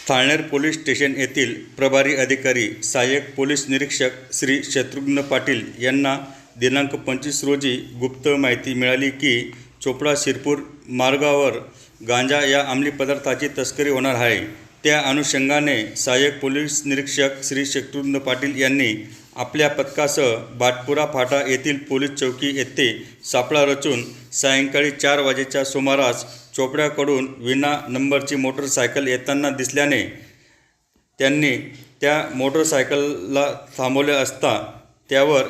Thalner police station येथील प्रभारी अधिकारी सहाय्यक पोलीस निरीक्षक श्री शत्रुघ्न पाटील यांना दिनांक 25 रोजी गुप्त माहिती मिळाली की चोपडा शिरपूर मार्गावर गांजा या अंमली पदार्थाची तस्करी होणार आहे। त्या अनुषंगाने सहाय्यक पोलीस निरीक्षक श्री शत्रुघ्न पाटील यांनी आपल्या पथकासह बाटपुरा फाटा येथील पोलीस चौकी येथे सापळा रचून सायंकाळी 4 वाजेच्या सुमारास चोपड्याकडून विना नंबरची मोटरसायकल येताना दिसल्याने त्यांनी त्या मोटरसायकलला थांबवले असता त्यावर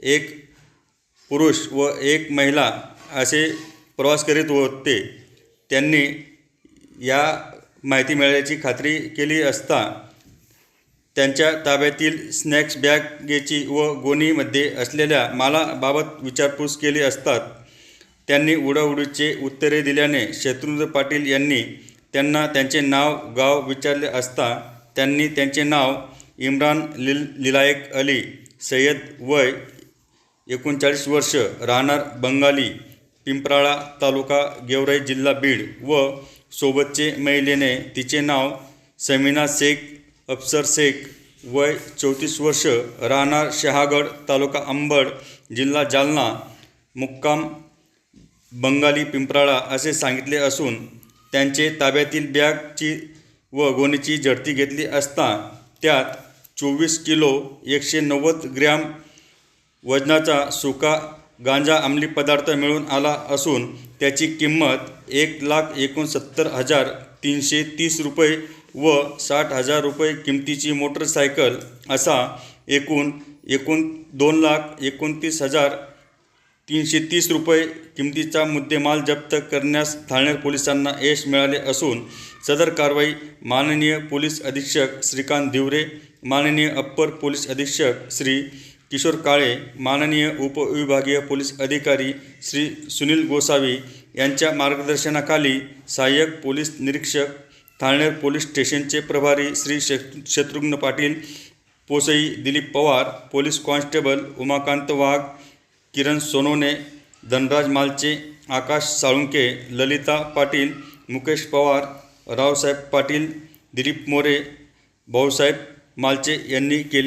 एक पुरुष व एक महिला असे प्रवास करीत होते। त्यांनी या माहिती मिळाल्याची खात्री केली असता त्यांच्या ताब्यातील स्नॅक्स बॅगेची व गोणीमध्ये असलेल्या मालाबाबत विचारपूस केली असता त्यांनी उडाउडीचे उत्तरे दिल्याने शत्रुघ्न पाटील यांनी त्यांना त्यांचे नाव गाव विचारले असता त्यांनी त्यांचे नाव इम्रान लिलायक अली सय्यद वय 39 वर्ष राहणार बंगाली पिंपराळा तालुका गेवराई जिल्हा बीड व सोबतचे महिलेने तिचे नाव समीना शेख अफसर शेख वय 34 वर्ष राहणार शहागड तालुका अंबड जिल्हा जालना मुक्काम बंगाली पिंपराळा असे सांगितले असून त्यांचे ताब्यातील बॅगची व गोणीची झडती घेतली असता त्यात 24 किलो 190 ग्रॅम वजनाचा सुका गांजा अंमली पदार्थ मिळून आला असून त्याची किंमत 1,69,330 रुपये व 60,000 रुपये किमतीची मोटरसायकल असा एकूण 2,29,330 रुपये किमतीचा मुद्देमाल जप्त करण्यास थाळनेर पोलिसांना यश मिळाले असून सदर कारवाई माननीय पोलीस अधीक्षक श्रीकांत धिवरे, माननीय अप्पर पोलीस अधीक्षक श्री किशोर काळे, माननीय उपविभागीय पोलीस अधिकारी श्री सुनील गोसावी यांच्या मार्गदर्शनाखाली सहाय्यक पोलीस निरीक्षक थाळनेर पोलीस स्टेशनचे प्रभारी श्री शत्रुघ्न पाटील, पोसई दिलीप पवार, पोलीस कॉन्स्टेबल उमाकांत वाघ, किरण सोनवणे, धनराज मालचे, आकाश साळुंके, ललिता पाटील, मुकेश पवार, रावसाहेब पाटील, दिलीप मोरे, भाऊसाहेब मालचे यांनी केली।